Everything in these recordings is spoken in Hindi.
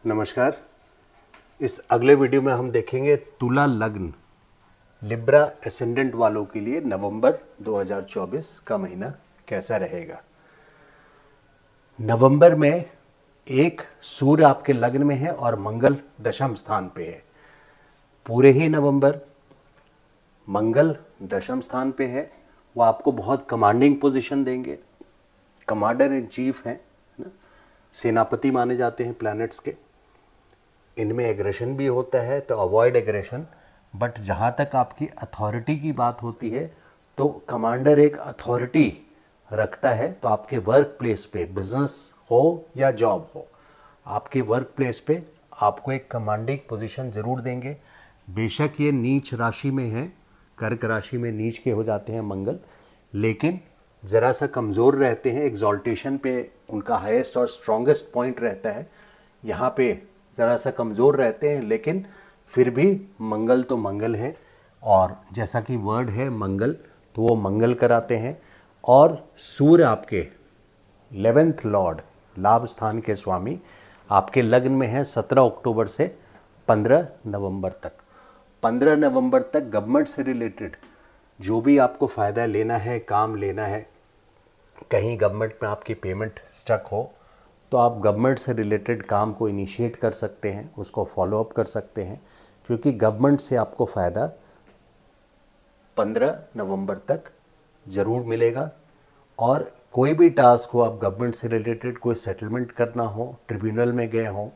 नमस्कार। इस अगले वीडियो में हम देखेंगे तुला लग्न लिब्रा एसेंडेंट वालों के लिए नवंबर 2024 का महीना कैसा रहेगा। नवंबर में एक सूर्य आपके लग्न में है और मंगल दशम स्थान पे है। पूरे ही नवंबर मंगल दशम स्थान पे है। वो आपको बहुत कमांडिंग पोजीशन देंगे। कमांडर इन चीफ हैं, सेनापति माने जाते हैं प्लैनेट्स के। इनमें एग्रेशन भी होता है, तो अवॉइड एग्रेशन। बट जहाँ तक आपकी अथॉरिटी की बात होती है तो कमांडर एक अथॉरिटी रखता है। तो आपके वर्क प्लेस पे, बिजनेस हो या जॉब हो, आपके वर्क प्लेस पे आपको एक कमांडिंग पोजीशन ज़रूर देंगे। बेशक ये नीच राशि में है, कर्क राशि में नीच के हो जाते हैं मंगल, लेकिन ज़रा सा कमज़ोर रहते हैं। एग्जॉल्टेशन पे उनका हाईएस्ट और स्ट्रॉन्गेस्ट पॉइंट रहता है। यहाँ पे ज़रा सा कमज़ोर रहते हैं, लेकिन फिर भी मंगल तो मंगल है। और जैसा कि वर्ड है मंगल, तो वो मंगल कराते हैं। और सूर्य आपके 11th लॉर्ड, लाभ स्थान के स्वामी, आपके लग्न में है 17 अक्टूबर से 15 नवंबर तक। 15 नवंबर तक गवर्नमेंट से रिलेटेड जो भी आपको फ़ायदा लेना है, काम लेना है, कहीं गवर्नमेंट में आपकी पेमेंट स्टक हो, तो आप गवर्नमेंट से रिलेटेड काम को इनिशिएट कर सकते हैं, उसको फॉलो अप कर सकते हैं, क्योंकि गवर्नमेंट से आपको फ़ायदा 15 नवंबर तक ज़रूर मिलेगा। और कोई भी टास्क हो, आप गवर्नमेंट से रिलेटेड कोई सेटलमेंट करना हो, ट्रिब्यूनल में गए हों,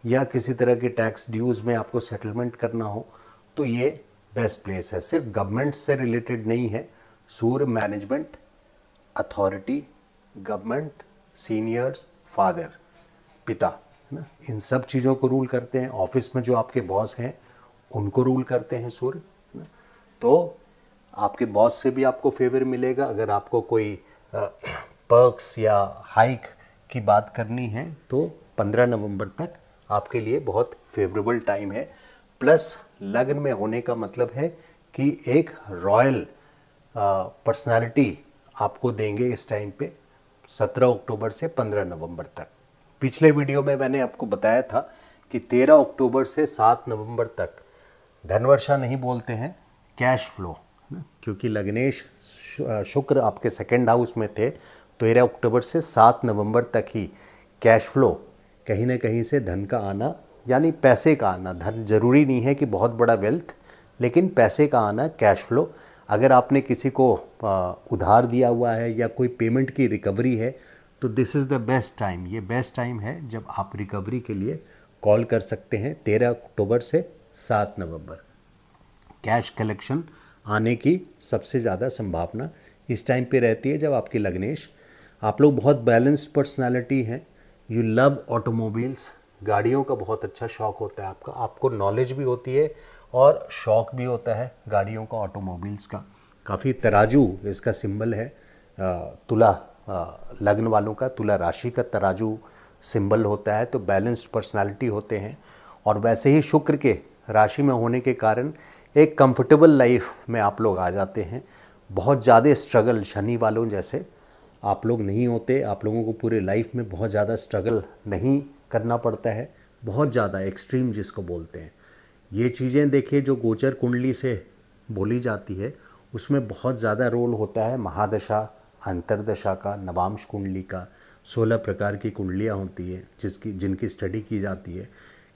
या किसी तरह के टैक्स ड्यूज़ में आपको सेटलमेंट करना हो, तो ये बेस्ट प्लेस है। सिर्फ गवर्नमेंट से रिलेटेड नहीं है, सूर्य management, authority, government, seniors, father, पिता, है ना, इन सब चीज़ों को रूल करते हैं। ऑफिस में जो आपके बॉस हैं उनको रूल करते हैं सूर्य, है ना। तो आपके बॉस से भी आपको फेवर मिलेगा। अगर आपको कोई पर्क्स या हाइक की बात करनी है तो 15 नवंबर तक आपके लिए बहुत फेवरेबल टाइम है। प्लस लग्न में होने का मतलब है कि एक रॉयल पर्सनालिटी आपको देंगे इस टाइम पे, 17 अक्टूबर से 15 नवंबर तक। पिछले वीडियो में मैंने आपको बताया था कि 13 अक्टूबर से 7 नवंबर तक धनवर्षा नहीं बोलते हैं, कैश फ्लो, है ना, क्योंकि लग्नेश शुक्र आपके सेकेंड हाउस में थे। 13 अक्टूबर से 7 नवंबर तक ही कैश फ्लो, कहीं ना कहीं से धन का आना, यानी पैसे का आना। धन जरूरी नहीं है कि बहुत बड़ा वेल्थ, लेकिन पैसे का आना, कैश फ्लो। अगर आपने किसी को उधार दिया हुआ है या कोई पेमेंट की रिकवरी है, तो this is the best time. ये बेस्ट टाइम है जब आप रिकवरी के लिए कॉल कर सकते हैं। 13 अक्टूबर से 7 नवंबर कैश कलेक्शन आने की सबसे ज़्यादा संभावना इस टाइम पे रहती है, जब आपकी लग्नेश, आप लोग बहुत बैलेंस्ड पर्सनालिटी हैं। यू लव ऑटोमोबाइल्स, गाड़ियों का बहुत अच्छा शौक़ होता है आपका। आपको नॉलेज भी होती है और शौक़ भी होता है गाड़ियों का, ऑटोमोबाइल्स का। काफ़ी तराजू इसका सिंबल है। तुला लग्न वालों का, तुला राशि का तराजू सिंबल होता है। तो बैलेंस्ड पर्सनालिटी होते हैं। और वैसे ही शुक्र के राशि में होने के कारण एक कंफर्टेबल लाइफ में आप लोग आ जाते हैं। बहुत ज़्यादा स्ट्रगल शनि वालों जैसे आप लोग नहीं होते। आप लोगों को पूरे लाइफ में बहुत ज़्यादा स्ट्रगल नहीं करना पड़ता है, बहुत ज़्यादा एक्सट्रीम जिसको बोलते हैं। ये चीज़ें देखिए, जो गोचर कुंडली से बोली जाती है उसमें बहुत ज़्यादा रोल होता है महादशा, अंतरदशा का, नवांश कुंडली का। 16 प्रकार की कुंडलियाँ होती है जिनकी स्टडी की जाती है।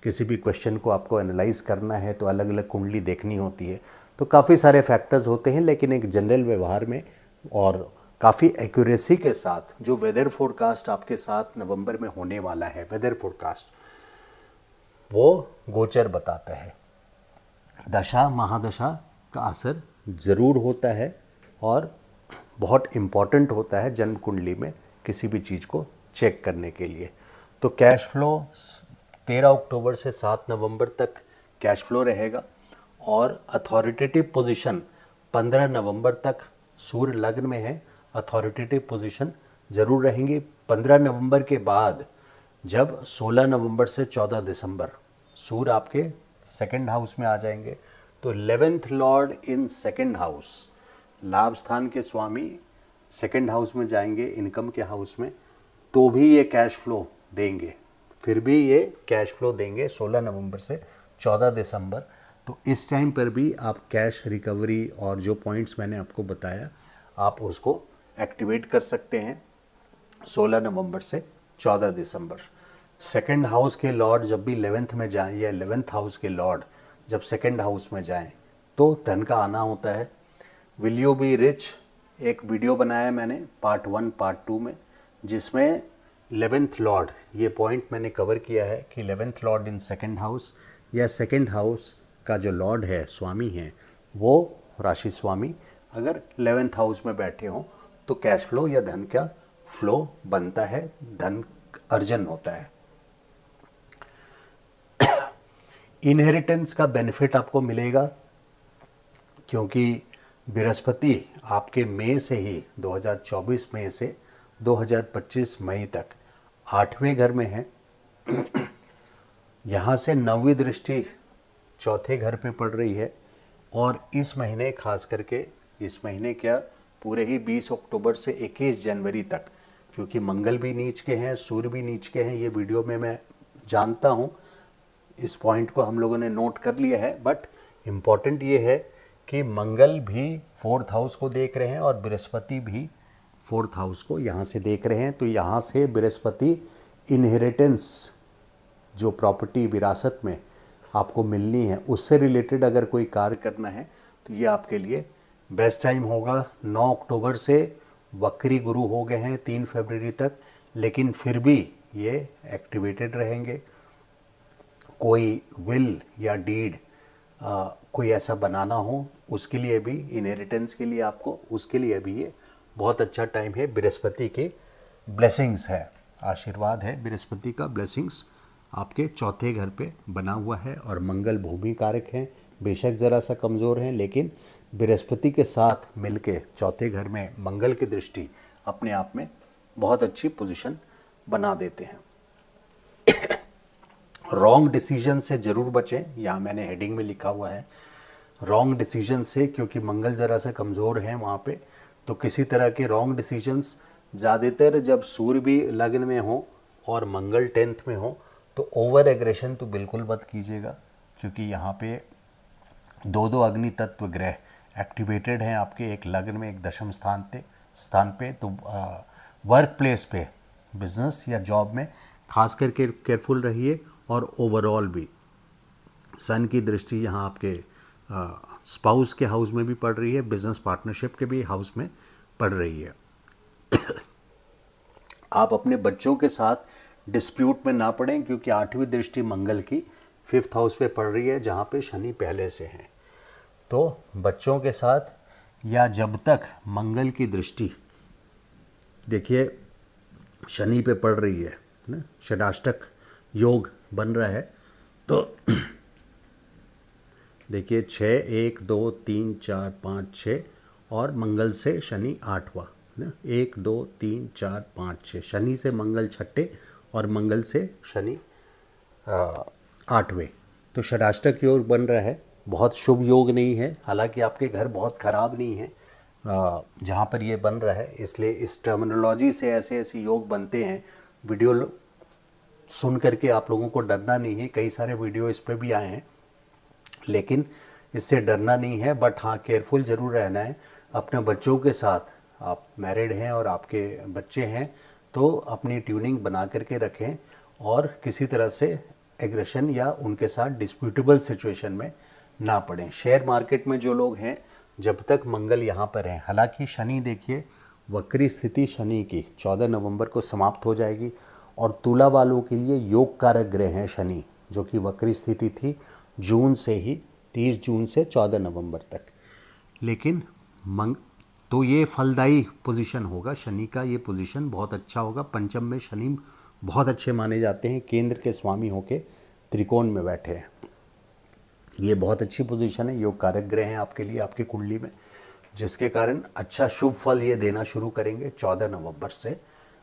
किसी भी क्वेश्चन को आपको एनालाइज करना है तो अलग अलग कुंडली देखनी होती है। तो काफ़ी सारे फैक्टर्स होते हैं, लेकिन एक जनरल व्यवहार में और काफ़ी एक्यूरेसी के साथ जो वेदर फोरकास्ट आपके 7 नवंबर में होने वाला है, वेदर फोरकास्ट, वो गोचर बताता है। दशा महादशा का असर ज़रूर होता है और बहुत इम्पॉर्टेंट होता है जन्म कुंडली में किसी भी चीज़ को चेक करने के लिए। तो कैश फ्लो 13 अक्टूबर से 7 नवंबर तक कैश फ्लो रहेगा। और अथॉरिटेटिव पोजीशन 15 नवंबर तक सूर्य लग्न में है, अथॉरिटेटिव पोजीशन ज़रूर रहेंगी। 15 नवंबर के बाद जब 16 नवंबर से 14 दिसंबर सूर्य आपके सेकंड हाउस में आ जाएंगे, तो 11th Lord in second house, लाभ स्थान के स्वामी सेकंड हाउस में जाएंगे, इनकम के हाउस में, तो भी ये कैश फ्लो देंगे। फिर भी ये कैश फ्लो देंगे 16 नवंबर से 14 दिसंबर। तो इस टाइम पर भी आप कैश रिकवरी और जो पॉइंट्स मैंने आपको बताया आप उसको एक्टिवेट कर सकते हैं 16 नवंबर से 14 दिसंबर। सेकंड हाउस के लॉर्ड जब भी 11th में जाएं या 11th हाउस के लॉर्ड जब सेकंड हाउस में जाएं तो धन का आना होता है। विल यू बी रिच एक वीडियो बनाया मैंने पार्ट 1 पार्ट 2 में, जिसमें 11th लॉर्ड ये पॉइंट मैंने कवर किया है कि 11th Lord in second house या सेकंड हाउस का जो लॉर्ड है स्वामी है वो राशि स्वामी अगर 11th हाउस में बैठे हों तो कैश फ्लो या धन का फ्लो बनता है, धन अर्जन होता है। इनहेरिटेंस का बेनिफिट आपको मिलेगा क्योंकि बृहस्पति आपके मई से ही 2024 मई से 2025 मई तक 8वें घर में है। यहाँ से 9वीं दृष्टि चौथे घर पे पड़ रही है और इस महीने खास करके इस महीने क्या पूरे ही 20 अक्टूबर से 21 जनवरी तक, क्योंकि मंगल भी नीच के हैं सूर्य भी नीच के हैं, ये वीडियो में मैं जानता हूँ, इस पॉइंट को हम लोगों ने नोट कर लिया है। बट इम्पॉर्टेंट ये है कि मंगल भी 4th हाउस को देख रहे हैं और बृहस्पति भी 4th हाउस को यहाँ से देख रहे हैं। तो यहाँ से बृहस्पति इनहेरिटेंस जो प्रॉपर्टी विरासत में आपको मिलनी है उससे रिलेटेड अगर कोई कार्य करना है तो ये आपके लिए बेस्ट टाइम होगा। 9 अक्टूबर से वक्री गुरु हो गए हैं 3 फरवरी तक, लेकिन फिर भी ये एक्टिवेटेड रहेंगे। कोई विल या डीड कोई ऐसा बनाना हो उसके लिए भी इनहेरिटेंस के लिए आपको उसके लिए भी ये बहुत अच्छा टाइम है। बृहस्पति के ब्लेसिंग्स है, आशीर्वाद है बृहस्पति का, ब्लेसिंग्स आपके चौथे घर पे बना हुआ है और मंगल भूमि कारक हैं, बेशक ज़रा सा कमज़ोर हैं लेकिन बृहस्पति के साथ मिलके चौथे घर में मंगल की दृष्टि अपने आप में बहुत अच्छी पोजीशन बना देते हैं। रॉन्ग डिसीजन से ज़रूर बचें, यहाँ मैंने हेडिंग में लिखा हुआ है रॉन्ग डिसीजन से, क्योंकि मंगल ज़रा सा कमज़ोर है वहाँ पे। तो किसी तरह के रॉन्ग डिसीजंस ज़्यादातर जब सूर्य भी लग्न में हो और मंगल 10th में हो तो ओवर एग्रेशन तो बिल्कुल मत कीजिएगा, क्योंकि यहाँ पे दो अग्नि तत्व ग्रह एक्टिवेटेड हैं आपके, एक लग्न में एक दशम स्थान पे। तो वर्क प्लेस पे बिजनेस या जॉब में खास करके केयरफुल रहिए और ओवरऑल भी सन की दृष्टि यहाँ आपके स्पाउस के हाउस में भी पड़ रही है, बिजनेस पार्टनरशिप के भी हाउस में पड़ रही है। आप अपने बच्चों के साथ डिस्प्यूट में ना पड़ें क्योंकि 8वीं दृष्टि मंगल की 5th हाउस पे पड़ रही है जहाँ पे शनि पहले से हैं। तो बच्चों के साथ या जब तक मंगल की दृष्टि देखिए शनि पे पड़ रही है ना, षडाष्टक योग बन रहा है, तो देखिए 6 1 2 3 4 5 6 और मंगल से शनि 8वां ना, 1 2 3 4 5 6 शनि से मंगल 6ठे और मंगल से शनि 8वें। तो षडाष्टक योग बन रहा है, बहुत शुभ योग नहीं है, हालांकि आपके घर बहुत ख़राब नहीं है जहाँ पर ये बन रहा है, इसलिए इस टर्मिनोलॉजी से ऐसे ऐसे योग बनते हैं। वीडियो सुन करके आप लोगों को डरना नहीं है, कई सारे वीडियो इस पर भी आए हैं, लेकिन इससे डरना नहीं है। बट हाँ केयरफुल ज़रूर रहना है अपने बच्चों के साथ। आप मैरिड हैं और आपके बच्चे हैं तो अपनी ट्यूनिंग बना करके रखें और किसी तरह से एग्रेशन या उनके साथ डिस्प्यूटेबल सिचुएशन में ना पड़ें। शेयर मार्केट में जो लोग हैं जब तक मंगल यहाँ पर हैं, हालांकि शनि देखिए वक्री स्थिति शनि की 14 नवंबर को समाप्त हो जाएगी और तुला वालों के लिए योग कारक ग्रह हैं शनि, जो कि वक्री स्थिति थी जून से ही 30 जून से 14 नवंबर तक। लेकिन तो ये फलदायी पोजीशन होगा शनि का, ये पोजीशन बहुत अच्छा होगा। पंचम में शनि बहुत अच्छे माने जाते हैं, केंद्र के स्वामी होके त्रिकोण में बैठे हैं, ये बहुत अच्छी पोजीशन है, योग कारक ग्रह हैं आपके लिए आपकी कुंडली में, जिसके कारण अच्छा शुभ फल ये देना शुरू करेंगे 14 नवंबर से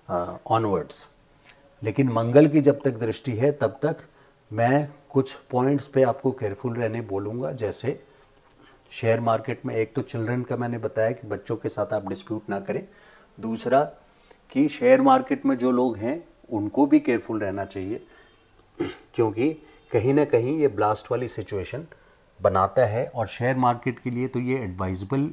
ऑनवर्ड्स। लेकिन मंगल की जब तक दृष्टि है तब तक मैं कुछ पॉइंट्स पे आपको केयरफुल रहने बोलूँगा। जैसे शेयर मार्केट में एक तो चिल्ड्रन का मैंने बताया कि बच्चों के साथ आप डिस्प्यूट ना करें, दूसरा कि शेयर मार्केट में जो लोग हैं उनको भी केयरफुल रहना चाहिए क्योंकि कहीं ना कहीं ये ब्लास्ट वाली सिचुएशन बनाता है। और शेयर मार्केट के लिए तो ये एडवाइजेबल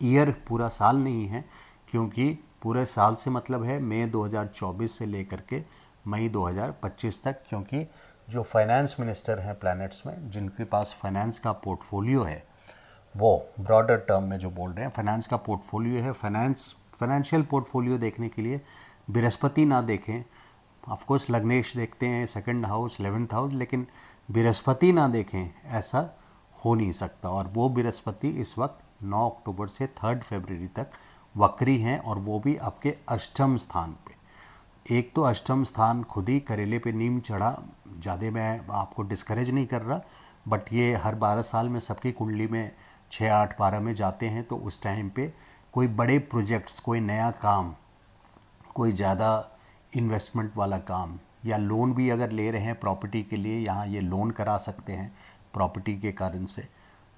ईयर पूरा साल नहीं है, क्योंकि पूरे साल से मतलब है मई 2024 से लेकर के मई 2025 तक, क्योंकि जो फाइनेंस मिनिस्टर हैं प्लैनेट्स में, जिनके पास फाइनेंस का पोर्टफोलियो है, वो ब्रॉडर टर्म में जो बोल रहे हैं फाइनेंस का पोर्टफोलियो है, फाइनेंशियल पोर्टफोलियो देखने के लिए बृहस्पति ना देखें, ऑफकोर्स लग्नेश देखते हैं, सेकंड हाउस, 11th हाउस, लेकिन बृहस्पति ना देखें ऐसा हो नहीं सकता। और वो बृहस्पति इस वक्त 9 अक्टूबर से 3 फरवरी तक वक्री हैं, और वो भी आपके अष्टम स्थान पे। एक तो अष्टम स्थान खुद ही करेले पे नीम चढ़ा, ज़्यादा मैं आपको डिस्करेज नहीं कर रहा, बट ये हर 12 साल में सबकी कुंडली में 6, 8, 12 में जाते हैं, तो उस टाइम पे कोई बड़े प्रोजेक्ट्स, कोई नया काम, कोई ज़्यादा इन्वेस्टमेंट वाला काम, या लोन भी अगर ले रहे हैं प्रॉपर्टी के लिए, यहाँ ये लोन करा सकते हैं प्रॉपर्टी के कारण से,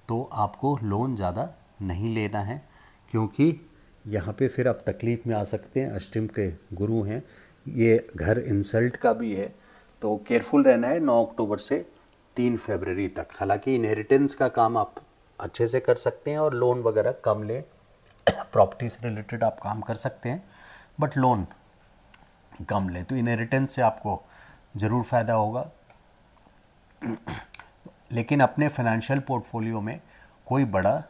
तो आपको लोन ज़्यादा नहीं लेना है, क्योंकि यहाँ पे फिर आप तकलीफ़ में आ सकते हैं। अष्टम के गुरु हैं, ये घर इंसल्ट का भी है, तो केयरफुल रहना है 9 अक्टूबर से 3 फरवरी तक। हालांकि इनहेरिटेंस का काम आप अच्छे से कर सकते हैं और लोन वगैरह कम लें, प्रॉपर्टी से रिलेटेड आप काम कर सकते हैं, बट लोन कम लें, तो इनहेरिटेंस से आपको ज़रूर फ़ायदा होगा। लेकिन अपने फाइनेंशियल पोर्टफोलियो में कोई बड़ा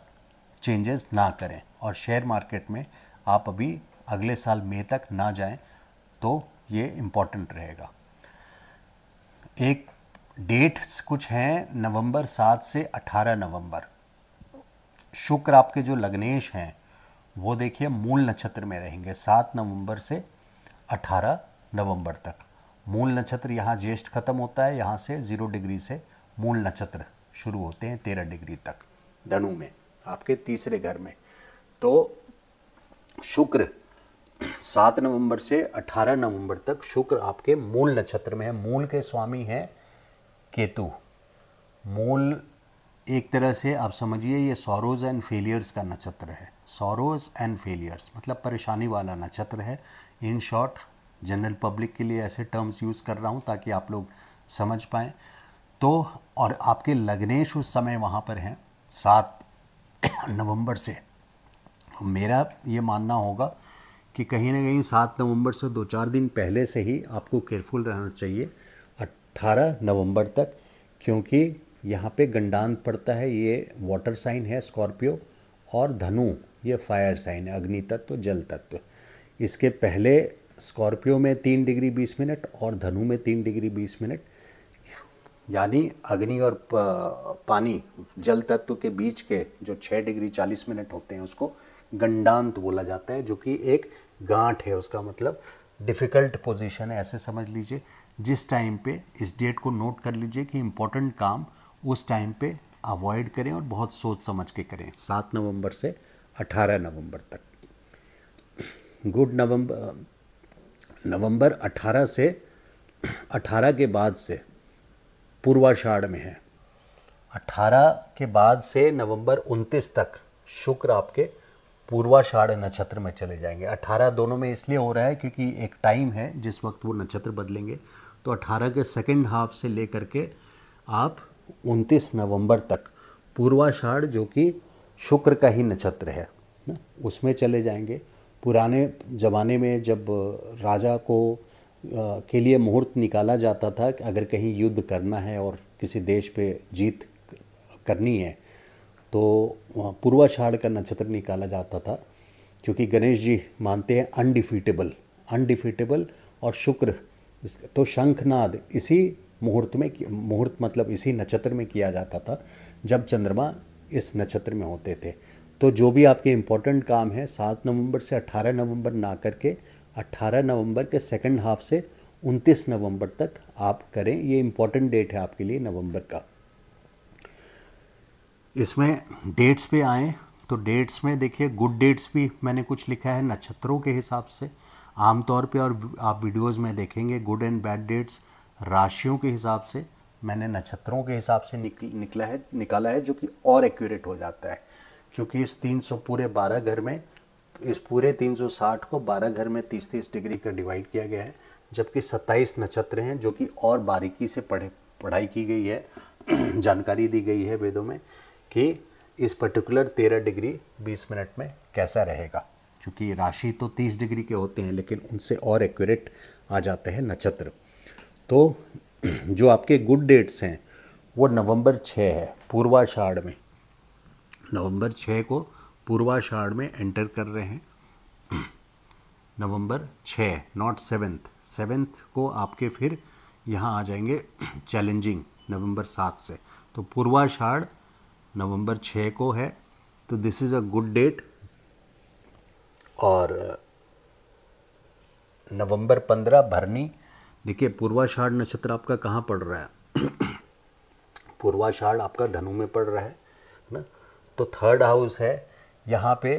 चेंजेस ना करें, और शेयर मार्केट में आप अभी अगले साल मई तक ना जाएं, तो ये इम्पॉर्टेंट रहेगा। एक डेट्स कुछ हैं, नवंबर 7 से 18 नवंबर। शुक्र आपके जो लग्नेश हैं वो देखिए मूल नक्षत्र में रहेंगे 7 नवंबर से 18 नवंबर तक। मूल नक्षत्र यहाँ ज्येष्ठ खत्म होता है, यहाँ से 0 डिग्री से मूल नक्षत्र शुरू होते हैं 13 डिग्री तक धनु में, आपके तीसरे घर में। तो शुक्र 7 नवंबर से 18 नवंबर तक शुक्र आपके मूल नक्षत्र में है। मूल के स्वामी हैं केतु। मूल एक तरह से आप समझिए ये सॉरोज एंड फेलियर्स का नक्षत्र है। सॉरोज एंड फेलियर्स मतलब परेशानी वाला नक्षत्र है। इन शॉर्ट जनरल पब्लिक के लिए ऐसे टर्म्स यूज़ कर रहा हूँ ताकि आप लोग समझ पाएँ। तो और आपके लग्नेश उस समय वहाँ पर हैं 7 नवंबर से। मेरा ये मानना होगा कि कहीं ना कहीं 7 नवंबर से 2-4 दिन पहले से ही आपको केयरफुल रहना चाहिए 18 नवंबर तक, क्योंकि यहाँ पे गंडांत पड़ता है। ये वाटर साइन है स्कॉर्पियो, और धनु ये फायर साइन है, अग्नि तत्व जल तत्व। इसके पहले स्कॉर्पियो में 3 डिग्री 20 मिनट और धनु में 3 डिग्री 20 मिनट, यानी अग्नि और पानी जल तत्व के बीच के जो 6 डिग्री 40 मिनट होते हैं उसको गंडांत बोला जाता है, जो कि एक गांठ है। उसका मतलब डिफ़िकल्ट पोजीशन है, ऐसे समझ लीजिए। जिस टाइम पे इस डेट को नोट कर लीजिए कि इम्पोर्टेंट काम उस टाइम पे अवॉइड करें और बहुत सोच समझ के करें। 7 नवंबर से 18 नवंबर तक। गुड नवंबर 18 से 18 के बाद से पूर्वाषाढ़ में है। 18 के बाद से नवंबर 29 तक शुक्र आपके पूर्वाषाढ़ नक्षत्र में चले जाएंगे। 18 दोनों में इसलिए हो रहा है क्योंकि एक टाइम है जिस वक्त वो नक्षत्र बदलेंगे। तो 18 के सेकंड हाफ से लेकर के आप 29 नवंबर तक पूर्वाषाढ़, जो कि शुक्र का ही नक्षत्र है ना, उसमें चले जाएंगे। पुराने ज़माने में जब राजा को के लिए मुहूर्त निकाला जाता था कि अगर कहीं युद्ध करना है और किसी देश पे जीत करनी है तो पूर्वाषाढ़ का नक्षत्र निकाला जाता था, क्योंकि गणेश जी मानते हैं अनडिफीटेबल और शुक्र, तो शंखनाद इसी मुहूर्त मतलब इसी नक्षत्र में किया जाता था जब चंद्रमा इस नक्षत्र में होते थे। तो जो भी आपके इम्पोर्टेंट काम है 7 नवंबर से 18 नवंबर ना करके 18 नवंबर के सेकंड हाफ से 29 नवंबर तक आप करें। ये इम्पोर्टेंट डेट है आपके लिए नवंबर का। इसमें डेट्स पे आएँ तो डेट्स में देखिए गुड डेट्स भी मैंने कुछ लिखा है नक्षत्रों के हिसाब से आमतौर पे, और आप वीडियोस में देखेंगे गुड एंड बैड डेट्स राशियों के हिसाब से मैंने नक्षत्रों के हिसाब से निकाला है, जो कि और एक्यूरेट हो जाता है, क्योंकि इस 300 पूरे 12 घर में इस पूरे 360 को 12 घर में 30-30 डिग्री का डिवाइड किया गया है, जबकि 27 नक्षत्र हैं जो कि और बारीकी से पढ़ाई की गई है, जानकारी दी गई है वेदों में कि इस पर्टिकुलर 13 डिग्री 20 मिनट में कैसा रहेगा। क्योंकि राशि तो 30 डिग्री के होते हैं, लेकिन उनसे और एक्यूरेट आ जाते हैं नक्षत्र। तो जो आपके गुड डेट्स हैं वो नवंबर 6 है, पूर्वाषाढ़ में। नवंबर 6 को पूर्वाषाढ़ में एंटर कर रहे हैं। नवंबर 6, नॉट 7th को आपके फिर यहाँ आ जाएंगे चैलेंजिंग नवंबर 7 से। तो पूर्वाषाढ़ नवंबर 6 को है, तो this is a good date. और नवंबर 15 भरनी। देखिए पूर्वाषाढ़ नक्षत्र आपका कहाँ पड़ रहा है? पूर्वाषाढ़ आपका धनु में पड़ रहा है ना। तो थर्ड हाउस है यहाँ पे।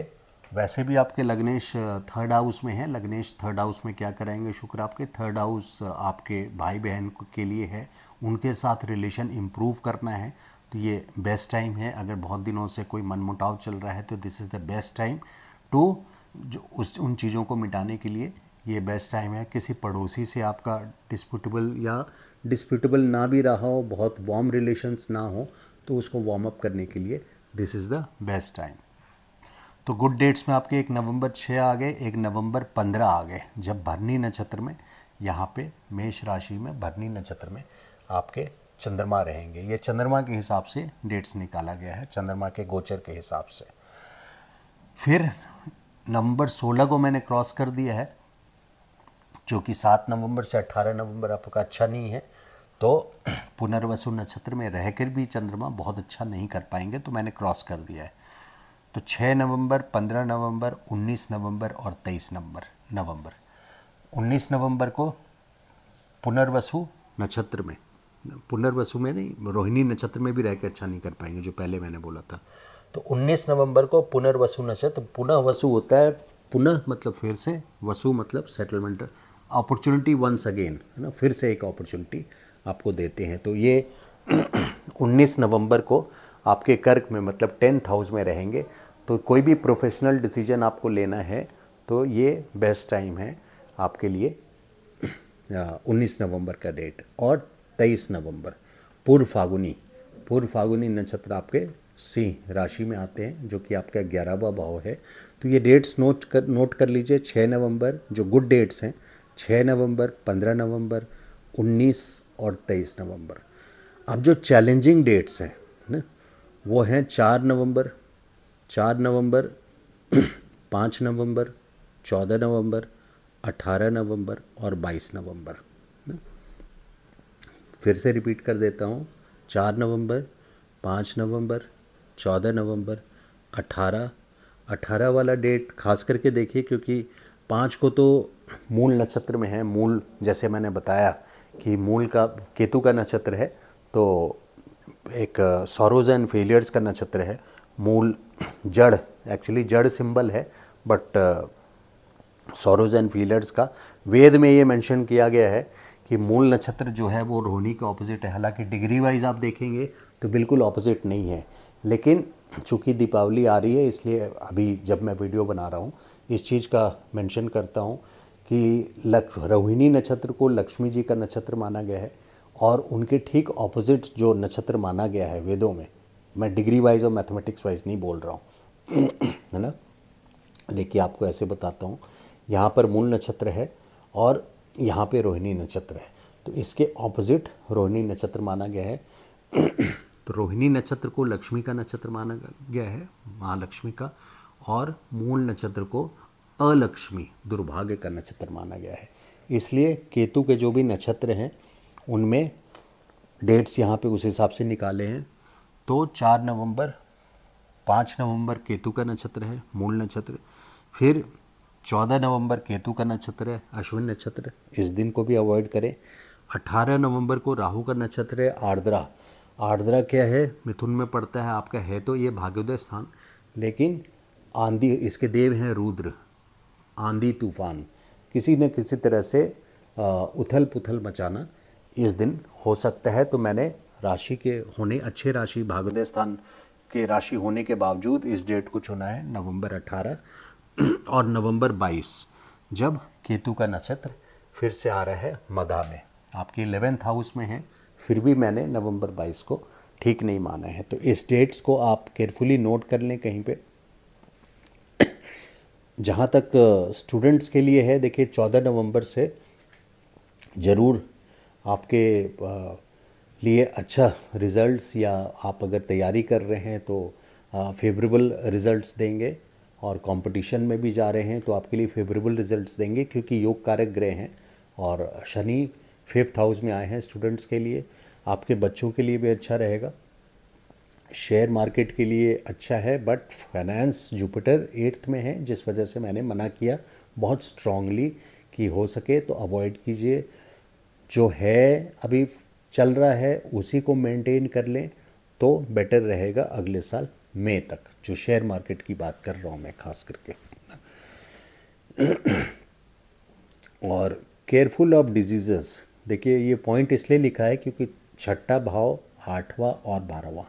वैसे भी आपके लग्नेश थर्ड हाउस में है। लग्नेश थर्ड हाउस में क्या कराएंगे? शुक्र आपके थर्ड हाउस आपके भाई बहन के लिए है, उनके साथ रिलेशन इम्प्रूव करना है, तो ये बेस्ट टाइम है। अगर बहुत दिनों से कोई मनमुटाव चल रहा है तो this is the best time to जो उन चीज़ों को मिटाने के लिए ये बेस्ट टाइम है। किसी पड़ोसी से आपका डिस्प्यूटेबल या डिस्प्यूटेबल ना भी रहा हो, बहुत वार्म रिलेशंस ना हो, तो उसको वार्म अप करने के लिए this is the best time. तो गुड डेट्स में आपके एक नवंबर 6 आ गए, एक नवंबर 15 आ गए, जब भरनी नक्षत्र में यहाँ पे मेष राशि में भरनी नक्षत्र में आपके चंद्रमा रहेंगे। ये चंद्रमा के हिसाब से डेट्स निकाला गया है, चंद्रमा के गोचर के हिसाब से। फिर नवंबर 16 को मैंने क्रॉस कर दिया है, जो कि 7 नवंबर से 18 नवंबर आपका अच्छा नहीं है। तो पुनर्वसु नक्षत्र में रहकर भी चंद्रमा बहुत अच्छा नहीं कर पाएंगे, तो मैंने क्रॉस कर दिया है। तो 6 नवंबर, 15 नवंबर, 19 नवंबर और 23 नवंबर 19 नवंबर को पुनर्वसु नक्षत्र में, पुनर्वसु में नहीं, रोहिणी नक्षत्र में भी रह के अच्छा नहीं कर पाएंगे, जो पहले मैंने बोला था। तो 19 नवंबर को पुनर्वसु नक्षत्र, पुनः वसु होता है, पुनः मतलब फिर से, वसु मतलब सेटलमेंट, अपॉर्चुनिटी वंस अगेन, है ना, फिर से एक अपॉर्चुनिटी आपको देते हैं। तो ये 19 नवंबर को आपके कर्क में मतलब 10th हाउस में रहेंगे। तो कोई भी प्रोफेशनल डिसीजन आपको लेना है तो ये बेस्ट टाइम है आपके लिए। 19 नवंबर का डेट। और 23 नवंबर पूर्व फागुनी नक्षत्र आपके सिंह राशि में आते हैं, जो कि आपका 11वां भाव है। तो ये डेट्स नोट कर लीजिए। 6 नवंबर जो गुड डेट्स हैं, 6 नवंबर, 15 नवंबर, 19 और 23 नवंबर। अब जो चैलेंजिंग डेट्स हैं ना, वो हैं 4 नवंबर, 5 नवंबर, 14 नवंबर, 18 नवंबर और 22 नवंबर। फिर से रिपीट कर देता हूँ, 4 नवंबर, 5 नवंबर, 14 नवंबर, 18 वाला डेट खास करके देखिए, क्योंकि 5 को तो मूल नक्षत्र में है। मूल, जैसे मैंने बताया कि मूल का केतु का नक्षत्र है, तो एक सॉरोज एंड फेलियर्स का नक्षत्र है। मूल जड़, एक्चुअली जड़ सिंबल है, बट सॉरोज एंड फेलियर्स का वेद में ये मेंशन किया गया है कि मूल नक्षत्र जो है वो रोहिणी के ऑपोजिट है। हालांकि डिग्री वाइज आप देखेंगे तो बिल्कुल ऑपोजिट नहीं है, लेकिन चूँकि दीपावली आ रही है इसलिए अभी जब मैं वीडियो बना रहा हूँ इस चीज़ का मेंशन करता हूँ कि रोहिणी नक्षत्र को लक्ष्मी जी का नक्षत्र माना गया है, और उनके ठीक ऑपोजिट जो नक्षत्र माना गया है वेदों में, मैं डिग्री वाइज और मैथमेटिक्स वाइज नहीं बोल रहा हूँ, है ना। देखिए आपको ऐसे बताता हूँ, यहाँ पर मूल नक्षत्र है और यहाँ पे रोहिणी नक्षत्र है, तो इसके ऑपोजिट रोहिणी नक्षत्र माना गया है। तो रोहिणी नक्षत्र को लक्ष्मी का नक्षत्र माना गया है, महालक्ष्मी का, और मूल नक्षत्र को अलक्ष्मी, दुर्भाग्य का नक्षत्र माना गया है। इसलिए केतु के जो भी नक्षत्र हैं उनमें डेट्स यहाँ पे उस हिसाब से निकाले हैं। तो 4 नवंबर, 5 नवंबर केतु का नक्षत्र है, मूल नक्षत्र। फिर 14 नवंबर केतु का नक्षत्र है, अश्विन नक्षत्र, इस दिन को भी अवॉइड करें। 18 नवंबर को राहु का नक्षत्र है, आर्द्रा। आर्द्रा क्या है? मिथुन में पड़ता है आपका, है तो ये भाग्योदय स्थान, लेकिन आंधी, इसके देव हैं रुद्र, आंधी तूफान, किसी न किसी तरह से उथल पुथल मचाना इस दिन हो सकता है। तो मैंने राशि के होने, अच्छे राशि भाग्योदय स्थान के राशि होने के बावजूद इस डेट को चुना है, नवंबर 18। और नवंबर 22 जब केतु का नक्षत्र फिर से आ रहा है मघा में, आपके 11th हाउस में है, फिर भी मैंने नवंबर 22 को ठीक नहीं माना है। तो इस डेट्स को आप केयरफुली नोट कर लें कहीं पे। जहाँ तक स्टूडेंट्स के लिए है, देखिए 14 नवंबर से ज़रूर आपके लिए अच्छा रिज़ल्ट्स, या आप अगर तैयारी कर रहे हैं तो फेवरेबल रिज़ल्ट्स देंगे, और कंपटीशन में भी जा रहे हैं तो आपके लिए फेवरेबल रिज़ल्ट्स देंगे, क्योंकि योग कारक ग्रह हैं और शनि 5th हाउस में आए हैं स्टूडेंट्स के लिए। आपके बच्चों के लिए भी अच्छा रहेगा, शेयर मार्केट के लिए अच्छा है, बट फाइनेंस जुपिटर 8th में है, जिस वजह से मैंने मना किया बहुत स्ट्रांगली कि हो सके तो अवॉइड कीजिए। जो है अभी चल रहा है उसी को मेंटेन कर लें तो बेटर रहेगा अगले साल मई तक, जो शेयर मार्केट की बात कर रहा हूँ मैं खास करके। और केयरफुल ऑफ डिजीज़ेस, देखिए ये पॉइंट इसलिए लिखा है क्योंकि 6ठा भाव, 8वां और 12वां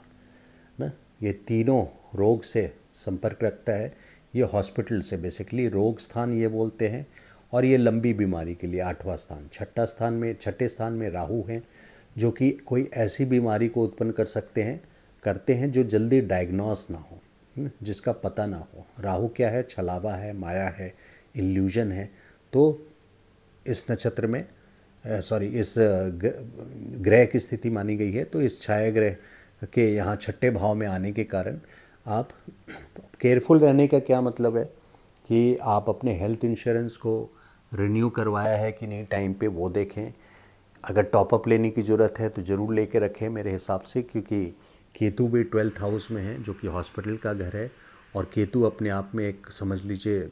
ना, ये तीनों रोग से संपर्क रखता है। ये हॉस्पिटल से बेसिकली रोग स्थान ये बोलते हैं, और ये लंबी बीमारी के लिए 8वां स्थान। छठे स्थान में राहु हैं, जो कि कोई ऐसी बीमारी को उत्पन्न करते हैं जो जल्दी डायग्नोस ना हो, जिसका पता ना हो। राहु क्या है? छलावा है, माया है, इल्यूजन है। तो इस नक्षत्र में इस ग्रह की स्थिति मानी गई है, तो इस छाया ग्रह के यहाँ 6ठे भाव में आने के कारण आप केयरफुल रहने का क्या मतलब है कि आप अपने हेल्थ इंश्योरेंस को रिन्यू करवाया है कि नहीं टाइम पे, वो देखें। अगर टॉपअप लेने की ज़रूरत है तो ज़रूर लेके रखें मेरे हिसाब से, क्योंकि केतु भी 12th हाउस में है, जो कि हॉस्पिटल का घर है। और केतु अपने आप में एक समझ लीजिए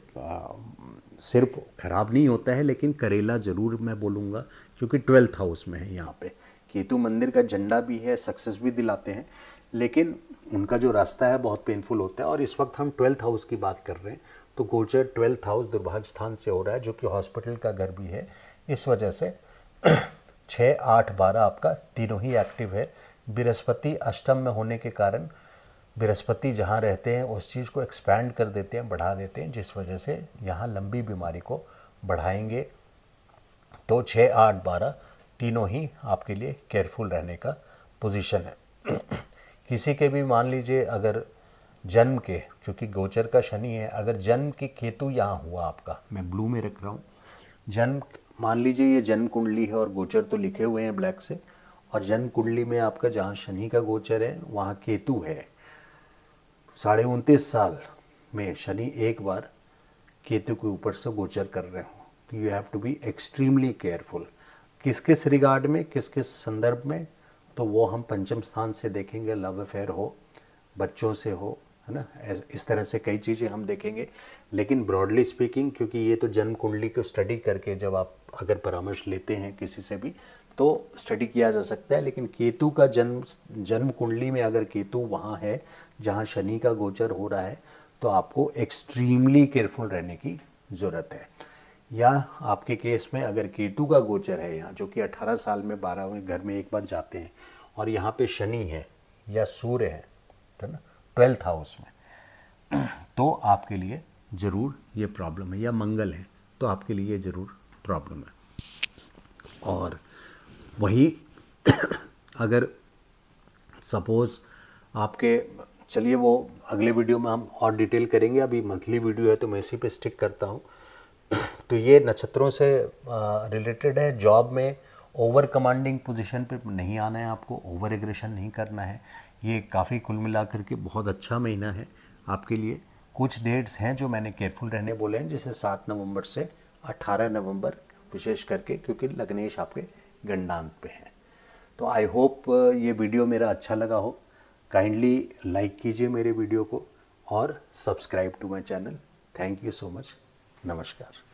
सिर्फ ख़राब नहीं होता है, लेकिन करेला ज़रूर मैं बोलूँगा, क्योंकि 12th हाउस में है। यहाँ पे केतु मंदिर का झंडा भी है, सक्सेस भी दिलाते हैं, लेकिन उनका जो रास्ता है बहुत पेनफुल होता है। और इस वक्त हम 12th हाउस की बात कर रहे हैं, तो गोचर 12th हाउस दुर्भाग्य स्थान से हो रहा है, जो कि हॉस्पिटल का घर भी है। इस वजह से 6, 8, 12 आपका तीनों ही एक्टिव है। बृहस्पति अष्टम में होने के कारण बृहस्पति जहाँ रहते हैं उस चीज़ को एक्सपैंड कर देते हैं, बढ़ा देते हैं, जिस वजह से यहाँ लंबी बीमारी को बढ़ाएंगे। तो 6, 8, 12 तीनों ही आपके लिए केयरफुल रहने का पोजीशन है। किसी के भी मान लीजिए अगर जन्म के, क्योंकि गोचर का शनि है, अगर जन्म के केतु यहाँ हुआ आपका, मैं ब्लू में रख रहा हूँ, जन्म मान लीजिए ये जन्म कुंडली है और गोचर तो लिखे हुए हैं ब्लैक से, और जन्म कुंडली में आपका जहाँ शनि का गोचर है वहाँ केतु है। 29.5 साल में शनि एक बार केतु के ऊपर से गोचर कर रहे हो, तो you have to be extremely careful. किस किस रिगार्ड में, किस किस संदर्भ में, तो वो हम पंचम स्थान से देखेंगे। लव अफेयर हो, बच्चों से हो, है ना, इस तरह से कई चीज़ें हम देखेंगे। लेकिन ब्रॉडली स्पीकिंग, क्योंकि ये तो जन्म कुंडली को स्टडी करके जब आप अगर परामर्श लेते हैं किसी से भी तो स्टडी किया जा सकता है। लेकिन केतु का जन्म कुंडली में अगर केतु वहाँ है जहाँ शनि का गोचर हो रहा है, तो आपको एक्सट्रीमली केयरफुल रहने की ज़रूरत है। या आपके केस में अगर केतु का गोचर है यहाँ, जो कि 18 साल में 12वें घर में एक बार जाते हैं, और यहाँ पे शनि है या सूर्य है ना 12th हाउस में, तो आपके लिए ज़रूर ये प्रॉब्लम है। या मंगल है तो आपके लिए ज़रूर प्रॉब्लम है। और वही अगर सपोज़ आपके, चलिए वो अगले वीडियो में हम और डिटेल करेंगे, अभी मंथली वीडियो है तो मैं इसी पे स्टिक करता हूँ। तो ये नक्षत्रों से रिलेटेड है। जॉब में ओवर कमांडिंग पोजीशन पे नहीं आना है आपको, ओवर एग्रेशन नहीं करना है। ये काफ़ी कुल मिलाकर के बहुत अच्छा महीना है आपके लिए। कुछ डेट्स हैं जो मैंने केयरफुल रहने बोले हैं, जैसे 7 नवंबर से 18 नवंबर विशेष करके, क्योंकि लग्नेश आपके गंडांत पे हैं। तो आई होप ये वीडियो मेरा अच्छा लगा हो। काइंडली लाइक कीजिए मेरे वीडियो को और subscribe to my channel. Thank you so much. नमस्कार।